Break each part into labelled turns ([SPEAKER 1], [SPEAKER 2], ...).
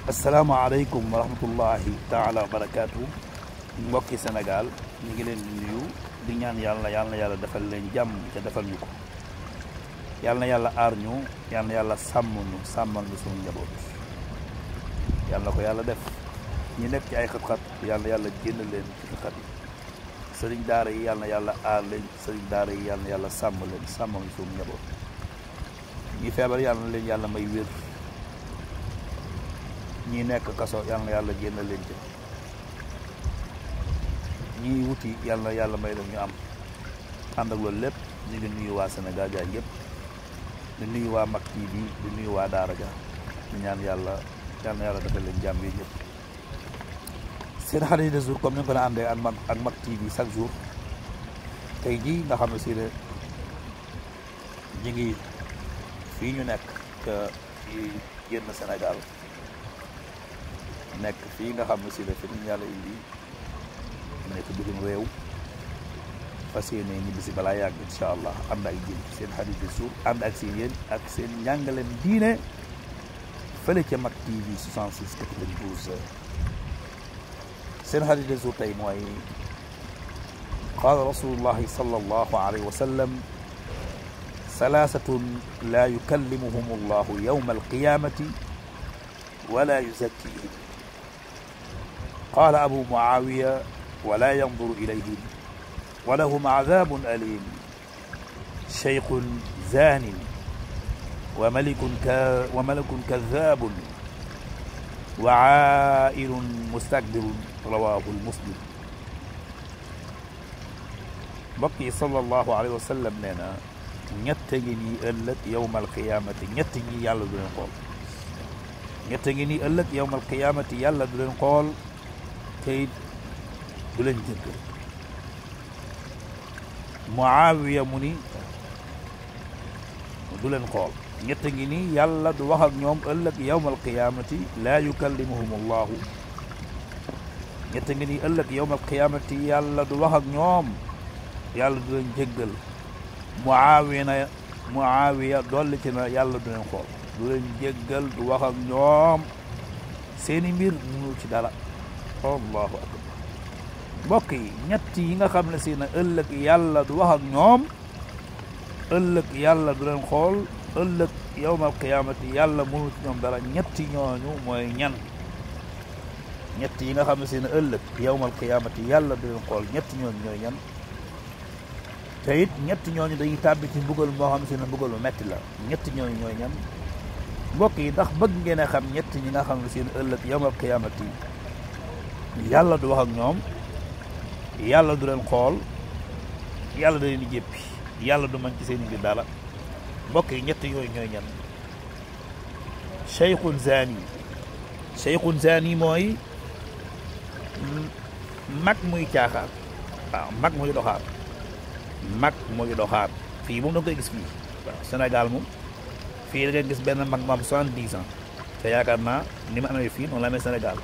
[SPEAKER 1] asalaamaaleykum wa rahmatullahi taala wa barakaatu mbokki Sénégal ñu ngi leen di nuyu di ñaan yàlla defal leen jàmm ca defal ñu ko yàlla na yàlla aar ñu yàlla na yàlla sàmm ñu sàmmal ñu suñu njaboot yàlla na ko yàlla def ñi nekk ci ay xat-xat yàlla na yàlla génn leen ci xat yi sëriñ daara yi yàlla na yàlla aar leen sëriñ daara yi yàlla na yàlla sàmm leen sàmmal ñu suñu njaboot ñi feebar yàlla na leen yàlla may wér ñi nekk kaso yàlla na yàlla génn leen ci ñi wuti yàlla na yàlla may leen ñu am ànd ak loolu lépp ñu ngi nuyu waa Sénégal jaay yëpp di nuyu waa Mak TV di nuyu waa Daara ja di ñaan yàlla na yàlla defal leen jàmm yi ñëpp seen xarit de jour comme ni nga ko na àndee ak Mak TV chaque jour tey jii nga xam ne si ne ñu ngi fii ñu nekk ca fii génn Sénégal nekk fii nga xam ne si ne fi ñu yàlla indi nekk bitim réew fas yéene ñibbi si balaa yàgg incha allah ànd ak yéen seen xarit de suuf ànd ak seen yéen ak seen njàngaleem diine fële ca Mak TV 66 92 seen xarit de suuf tey mooy qaala rasulullahi sallallahu alayhi wa sallam salaasatun laa yukallimuhum allahu yawma alqiyamati wala yuzakkihim qaala abu muawiya wala yanzuru ilayhim wa lahum azabun alim shaykhun zanin wa malakun kadhabun wa aa'ilun mustakbirun rawahu muslim mbokk yi sallallahu alayhi wa sallam nee na ñett ngi nii ëllëg yawmal qiyaamati ñett ñi yàlla du leen xool ñett ngi nii ëllëg yawmal qiyaamati yàlla du leen xool te du leen jéggal Muawiya mu ni du leen xool ñett ngi nii yàlla du wax ak ñoom ëllëg yawmal qiyaamati laa yukallimuhum allahu ñett ngi nii ëllëg yawmal qiyaamati yàlla du wax ak ñoom yàlla du leen jéggal Muawiya dolli ci na yàlla du leen xool du leen jéggal du wax ak ñoom seeni mbir mënul ci dara allahu akbar mbokk yi ñett yi nga xam ne si na ëllëg yàlla du wax ak ñoom ëllëg yàlla du leen xool ëllëg yawmal qiyaamati yàlla mënul ci ñoom dara ñetti ñooñu mooy ñan ñett yi nga xam ne si na ëllëg yawmal qiyaamati yàlla du leen xool ñetti ñooñu ñooy ñan te it ñetti ñooñu dañuy tàbbi ci mbugal moo xam si ne mbugal mu metti la ñetti ñooñu ñooy ñan mbokk yi ndax bëgg ngeen a xam ñett ñi nga xam ne seen ëllëg yawmal qiyaamati yàlla du wax ak ñoom yàlla du leen xool yàlla da leen di jéppi yàlla du mën ci seen mbir dara mbokk yi ñett yooyu ñooy ñan cheikhun zani mooy mag muy caaxaan waaw mag muy doxaat fii moom da nga koy gis fii waaw Sénégal moom fii da nga gis benn mag mu am 70 ans te yaakaar naa ni ma amee fii noonu la amee Sénégal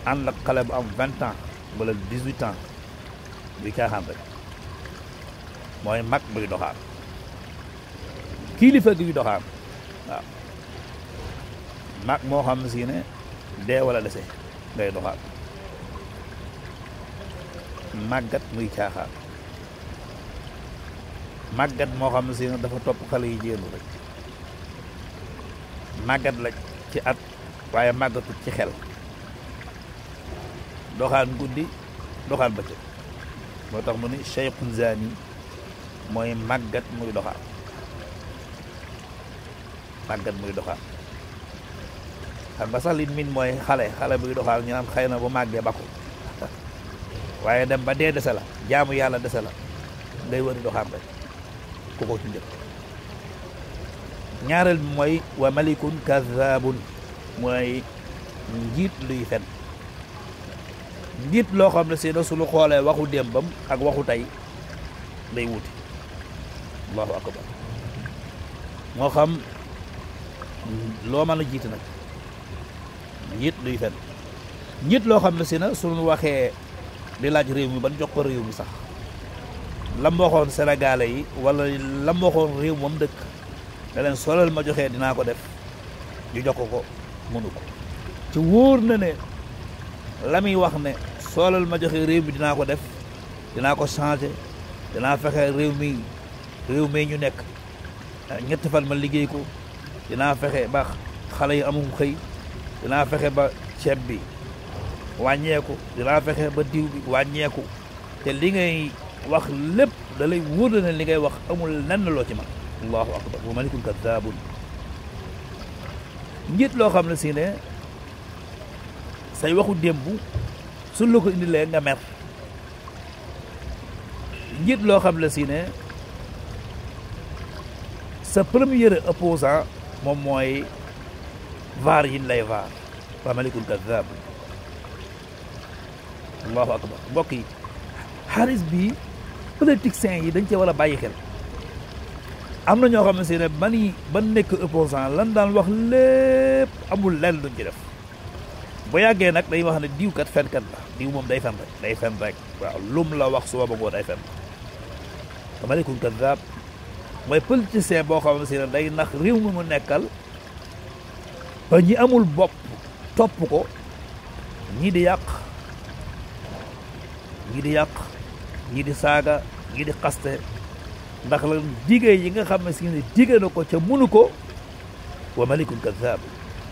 [SPEAKER 1] ànd ak xale bu am 20 ans wala 18 ans buy caaxaan rek mooy mag buy doxaat kilifa gi doxaat waaw mag moo xam si ne dee wala dese ngay doxaat màggat muy caaxaan màggat moo xam ne si ne dafa topp xale yi jéenu rek màggat la ci at waaye màggatut ci xel doxaan guddi doxaan bëccëg moo tax mu ni cheikhun zani mooy màggat muy doxaan xam nga sax li min mooy xale buy doxaan ñu naan xëy na bu màggee bakku waaye dem ba dee dese la jaamu yàlla dese la ngay wëri doxaan rek ku ko ci njëkk ñaareel bi mooy wa malikun kadhabun mooy njiit luy fen njiit loo xam ne si na suñu xoolee waxu démbam ak waxu tey day wuti allahu akbar moo xam loo mën a jiite nag njiit luy fen njiit loo xam ne si na suñu waxee di laaj réew mi ban jox ko réew mi sax lam waxoon sénégalais yi wala lam waxoon réew moom dëkk da leen solal ma joxee dinaa ko def ñu jox ko mënu ko ci wóor na ne la muy wax ne soolal ma joxe réew mi dinaa ko def dinaa ko changé dinaa fexe réew mi ñu nekk ñetti fan ma liggéey ko dinaa fexe ba xale yi amum xëy dinaa fexe ba ceeb bi wàññeeku dinaa fexe ba diw bi wàññeeku te li ngay wax lépp da lay wóor na ne li ngay wax amul lenn loo ci man allahu akbar wa malikun kadabun njiit loo xam ne si ne say waxu démb suñ la ko indilee nga mer njiit loo xam ne si ne sa premier opposant moom mooy vaar yi lay vaar wa malikun kadabun allahu akbar mbokk yi xaalis bi politiciens yi dañ cee war a bàyyi xel am na ñoo xam ne si ne ba nekk opposant lan daan wax lépp amul lenn duñ ci def bu yàggee nag day wax ne diw kat fenkat la diw moom day fen rek waaw lum la wax suba ba ngoo day fen malikun kadab mooy politicien boo xam ne si ne day nax réew mi mu nekkal ba ñi amul bopp topp ko ñii di yàq ñii di saaga ñii di xaste ndax la jigéen yi nga xam ne si ne jigéen na ko ca munu ko wa malikul kadab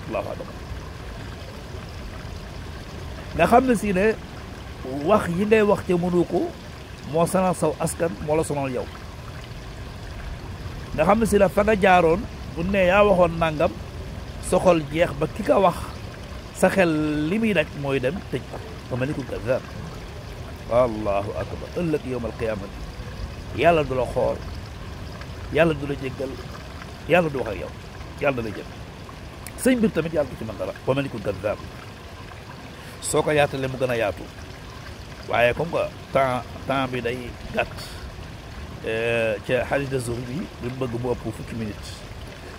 [SPEAKER 1] allahu akbar nga xam ne si ne wax yi ngay wax ca munu ko moo sonal saw askan moo la sonal yow nga xam ne si ne fa nga jaaroon bu ne yaa waxoon nangam soxol jeex ba ki ka wax sa xel li muy daj mooy dem tëj ko wa malikul kadab allahu akbar ëllëg yowm alqiyamati yàlla du la xool yàlla du la jéggal yàlla du wax ak yow yàlla da lay jël say mbir tamit yàlla du ci mën dara wa malikul kadab soo ko yaatalee mu gën a yaatu waaye comme que temps bi day gàtt ca xadis de zuhri bi duñ bëgg mu ëpp fukki minutes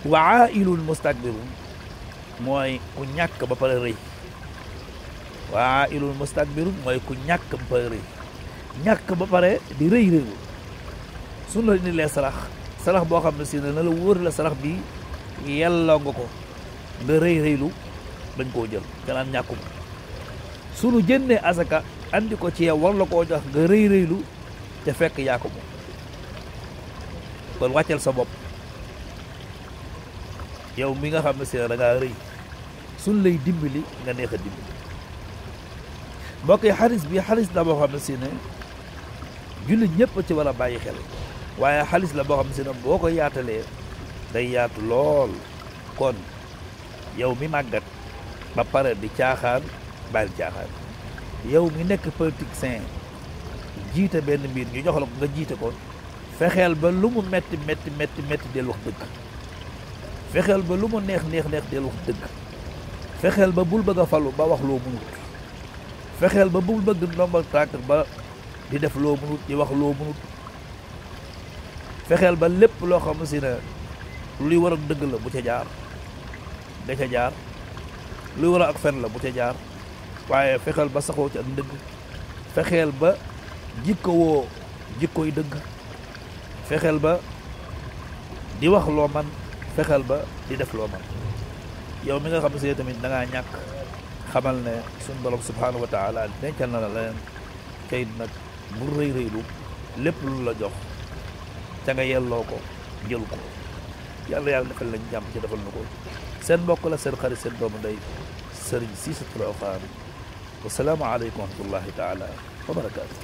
[SPEAKER 1] wa ailul mustakbirun mooy ku ñàkk ba pare rëy waa ilul mustakbirun mooy ku ñàkk ba pare rëy ñàkk ba pare di rëy rëylu suñu la indilee sarax boo xam ne si ne na la wóor la sarax bi yelloo nga ko nga rëy rëylu dañ koo jël nga naan ñàkku ko suñu jëndee asaka andi ko ci yow war la koo jox nga rëy rëylu te fekk yaa ko moom kon wàccel sa bopp yow mi nga xam ne si ne da ngaa rëy suñ lay dimbali nga neex a dimbali mbokk yi xaalis bi xaalis la boo xam ne si ne jullit ñëpp ci war a bàyyi xel waaye xaalis la boo xam ne si ne boo ko yaatalee day yaatu lool kon yow mi màggat ba pare di caaxaan bàyyi caaxaan yow mi nekk politicien jiite benn mbir ñu jox la ko nga jiite ko fexeel ba lu mu metti del wax dëgg fexeel ba lu mu neex del wax dëgg fexeel ba bul bëgg a falu ba wax loo mënut fexeel ba bul bëgg ndombal tànk ba di def loo mënut di wax loo mënut fexeel ba lépp loo xam ne si ne luy war ak dëgg la bu ca jaar da ca jaar luy war ak fen la bu ca jaar waaye fexeel ba saxoo ci ak dëgg fexeel ba jikkowoo jikkoy dëgg fexeel ba di wax loo man fexeel ba di def loo man yow mi nga xam ne si tamit da ngaa ñàkk xamal ne suñ borom subhanahu wa taala dencal na la leneen kayit nag bu rëy rëylu lépp lu la jox ca nga yelloo ko jël ko yàlla defal lañ jàmm ci defal na ko seen mbokk la seen xarit seen doomu ndey Serigne Cissé Touré Okhane wasalaamu aleykum wa rahmatullahi taala wa barakaatu